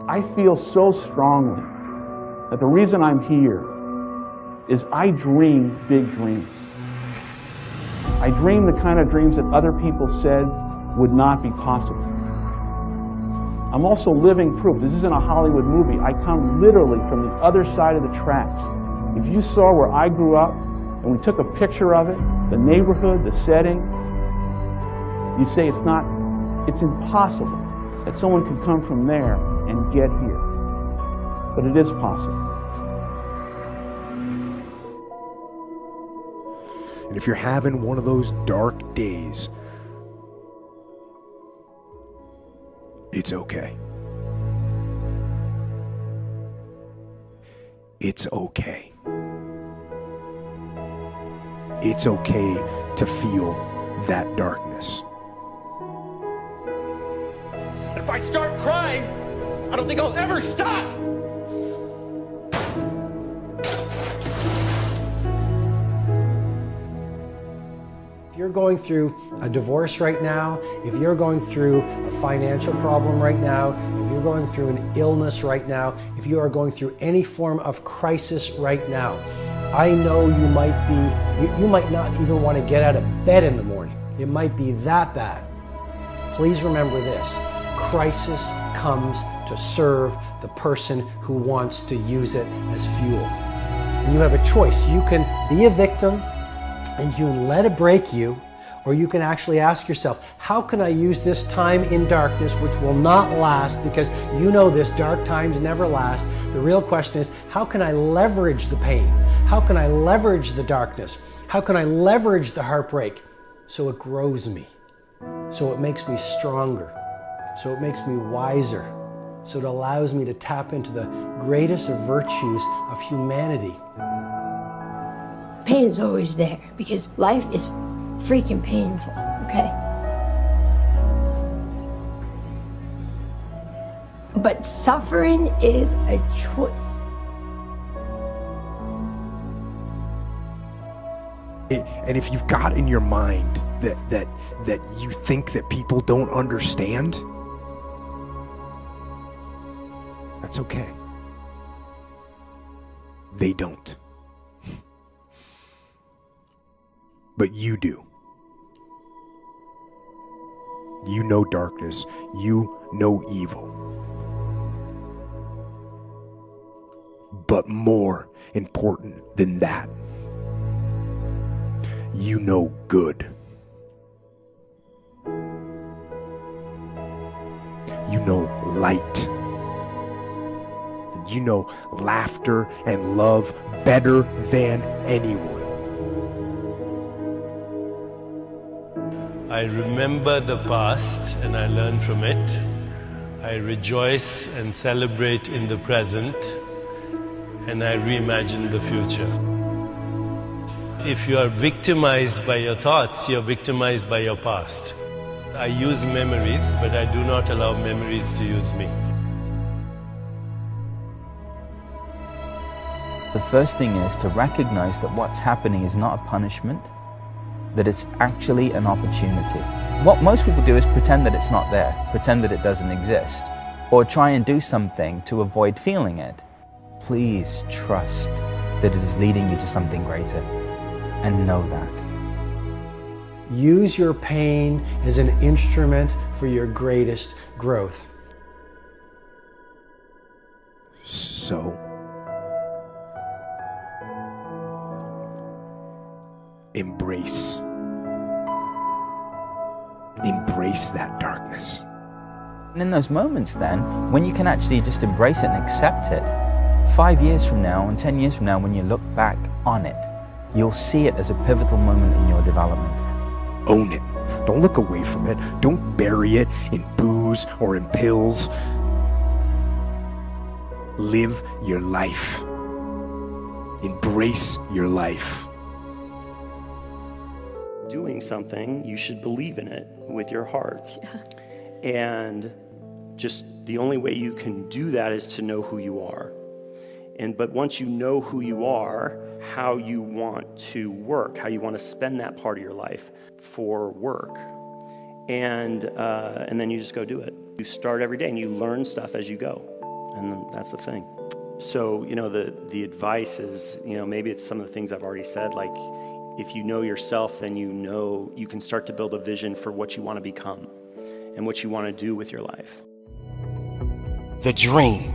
I feel so strongly that the reason I'm here is I dream big dreams. I dream the kind of dreams that other people said would not be possible. I'm also living proof. This isn't a Hollywood movie. I come literally from the other side of the tracks. If you saw where I grew up and we took a picture of it, the neighborhood, the setting, you'd say it's impossible that someone could come from there and get here. But it is possible. And if you're having one of those dark days, it's okay. It's okay. It's okay to feel that darkness. If I start crying, I don't think I'll ever stop! If you're going through a divorce right now, if you're going through a financial problem right now, if you're going through an illness right now, if you are going through any form of crisis right now, I know you might not even want to get out of bed in the morning. It might be that bad. Please remember this: crisis comes to serve the person who wants to use it as fuel. And you have a choice. You can be a victim and you can let it break you, or you can actually ask yourself, how can I use this time in darkness, which will not last, because you know this, dark times never last. The real question is, how can I leverage the pain? How can I leverage the darkness? How can I leverage the heartbreak so it grows me, so it makes me stronger, so it makes me wiser, so it allows me to tap into the greatest of virtues of humanity. Pain is always there because life is freaking painful, okay? But suffering is a choice. And if you've got in your mind that you think that people don't understand, that's okay. They don't. But you do. You know darkness. You know evil. But more important than that, you know good. You know light. And you know laughter and love better than anyone. I remember the past and I learn from it. I rejoice and celebrate in the present, and I reimagine the future. If you are victimized by your thoughts, you're victimized by your past. I use memories, but I do not allow memories to use me. The first thing is to recognize that what's happening is not a punishment, that it's actually an opportunity. What most people do is pretend that it's not there, pretend that it doesn't exist, or try and do something to avoid feeling it. Please trust that it is leading you to something greater, and know that. Use your pain as an instrument for your greatest growth. So, embrace that darkness. And in those moments then, when you can actually just embrace it and accept it, 5 years from now and 10 years from now, when you look back on it, you'll see it as a pivotal moment in your development. Own it. Don't look away from it. Don't bury it in booze or in pills. Live your life. Embrace your life. Doing something, you should believe in it with your heart. Yeah. And just the only way you can do that is to know who you are. But once you know who you are, how you want to work, how you want to spend that part of your life for work, and then you just go do it. You start every day and you learn stuff as you go. And that's the thing. So, you know, the advice is, you know, maybe it's some of the things I've already said, like, if you know yourself, then you know you can start to build a vision for what you want to become and what you want to do with your life. The dream,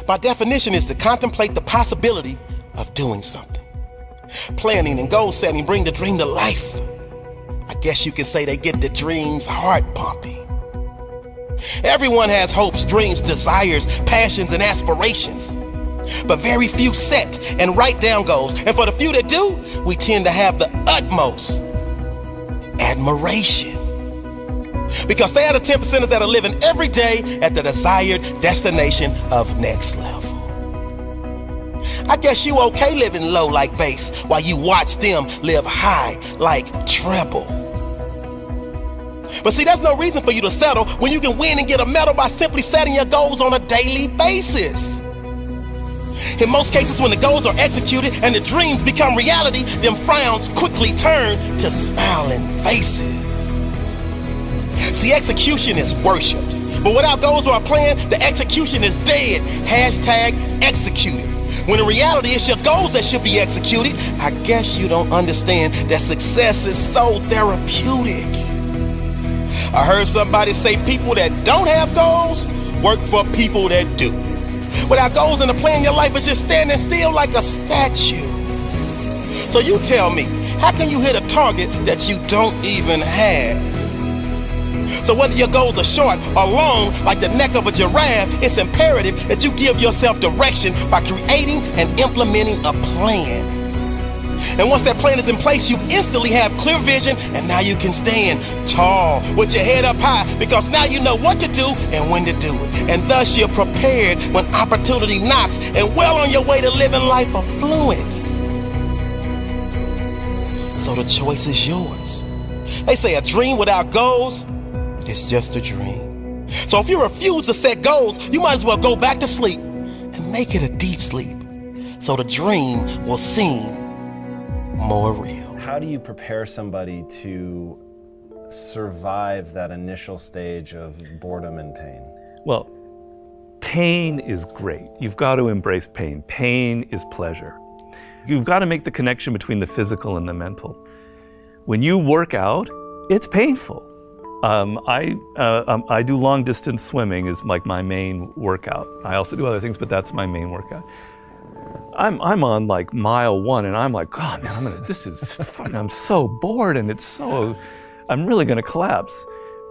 by definition, is to contemplate the possibility of doing something. Planning and goal setting bring the dream to life. I guess you can say they get the dream's heart pumping. Everyone has hopes, dreams, desires, passions, and aspirations. But very few set and write down goals. And for the few that do, we tend to have the utmost admiration. Because they are the 10%ers that are living every day at the desired destination of next level. I guess you okay living low like bass while you watch them live high like treble. But see, there's no reason for you to settle when you can win and get a medal by simply setting your goals on a daily basis. In most cases, when the goals are executed and the dreams become reality, them frowns quickly turn to smiling faces. See, execution is worshipped, but without goals or a plan, the execution is dead. Hashtag executed. When in reality, it's your goals that should be executed. I guess you don't understand that success is so therapeutic. I heard somebody say people that don't have goals work for people that do. Without goals and a plan, your life is just standing still like a statue. So you tell me, how can you hit a target that you don't even have? So whether your goals are short or long, like the neck of a giraffe, it's imperative that you give yourself direction by creating and implementing a plan. And once that plan is in place, you instantly have clear vision, and now you can stand tall with your head up high, because now you know what to do and when to do it. And thus you're prepared when opportunity knocks and well on your way to living life affluent. So the choice is yours. They say a dream without goals is just a dream. So if you refuse to set goals, you might as well go back to sleep and make it a deep sleep, so the dream will seem more real. How do you prepare somebody to survive that initial stage of boredom and pain? Well, pain is great. You've got to embrace pain. Pain is pleasure. You've got to make the connection between the physical and the mental. When you work out, it's painful. I do long distance swimming is like my main workout. I also do other things, but that's my main workout. I'm on like mile 1 and I'm like, oh man, this is fun. I'm so bored and I'm really gonna collapse.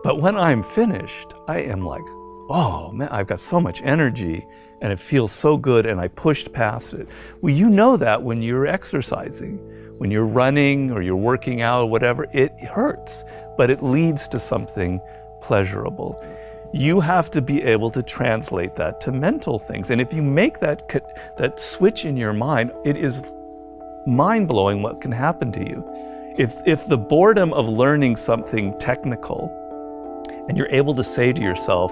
But when I'm finished, I am like, oh man, I've got so much energy and it feels so good, and I pushed past it. Well, you know that when you're exercising, when you're running or you're working out or whatever, it hurts, but it leads to something pleasurable. You have to be able to translate that to mental things. And if you make that switch in your mind, it is mind-blowing what can happen to you. If the boredom of learning something technical, and you're able to say to yourself,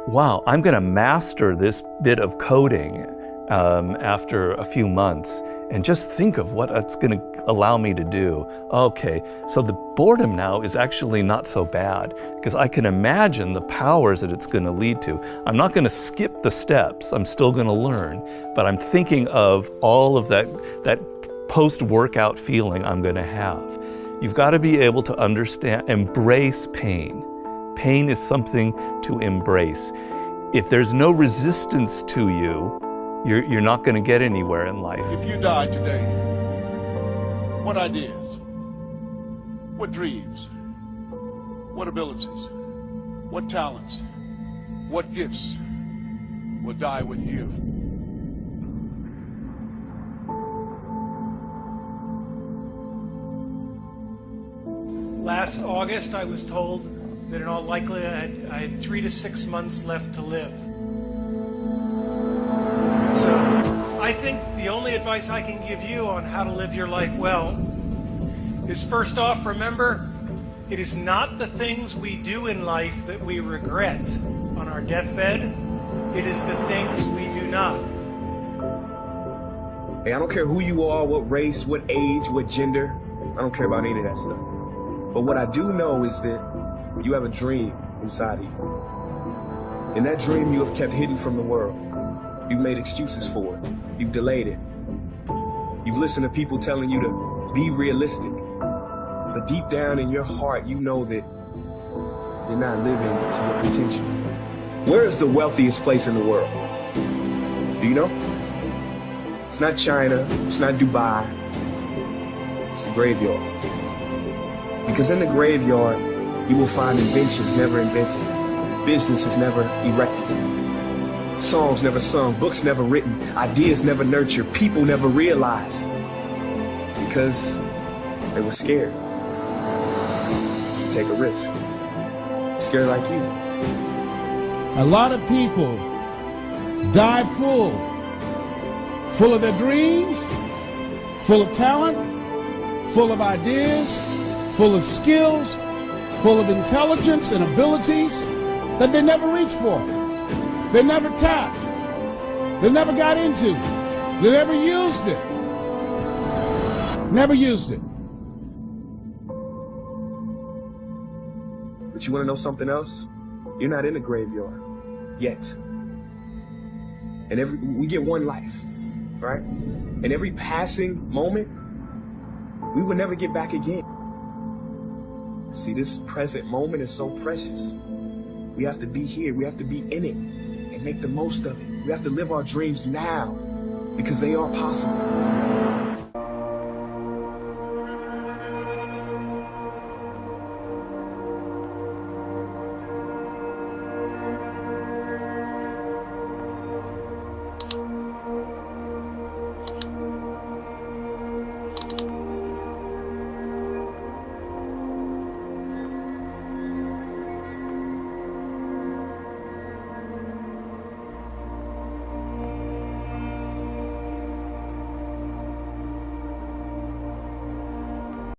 wow, I'm gonna master this bit of coding after a few months, and just think of what it's gonna allow me to do. Okay, so the boredom now is actually not so bad, because I can imagine the powers that it's gonna lead to. I'm not gonna skip the steps, I'm still gonna learn, but I'm thinking of all of that post-workout feeling I'm gonna have. You've gotta be able to understand, embrace pain. Pain is something to embrace. If there's no resistance to you, you're not going to get anywhere in life. If you die today, what ideas, what dreams, what abilities, what talents, what gifts will die with you? Last August, I was told that in all likelihood I had 3 to 6 months left to live. So I think the only advice I can give you on how to live your life well is, first off, remember, it is not the things we do in life that we regret on our deathbed. It is the things we do not. Hey, I don't care who you are, what race, what age, what gender. I don't care about any of that stuff. But what I do know is that you have a dream inside of you. And that dream you have kept hidden from the world. You've made excuses for it. You've delayed it. You've listened to people telling you to be realistic. But deep down in your heart, you know that you're not living to your potential. Where is the wealthiest place in the world? Do you know? It's not China. It's not Dubai. It's the graveyard. Because in the graveyard, you will find inventions never invented. Businesses never erected. Songs never sung, books never written, ideas never nurtured, people never realized. Because they were scared to take a risk. Scared like you. A lot of people die full of their dreams, full of talent, full of ideas, full of skills, full of intelligence and abilities that they never reached for. They never tapped. They never got into. They never used it. Never used it. But you want to know something else? You're not in the graveyard yet. And we get one life, right? And every passing moment, we will never get back again. See, this present moment is so precious. We have to be here. We have to be in it and make the most of it. We have to live our dreams now because they are possible.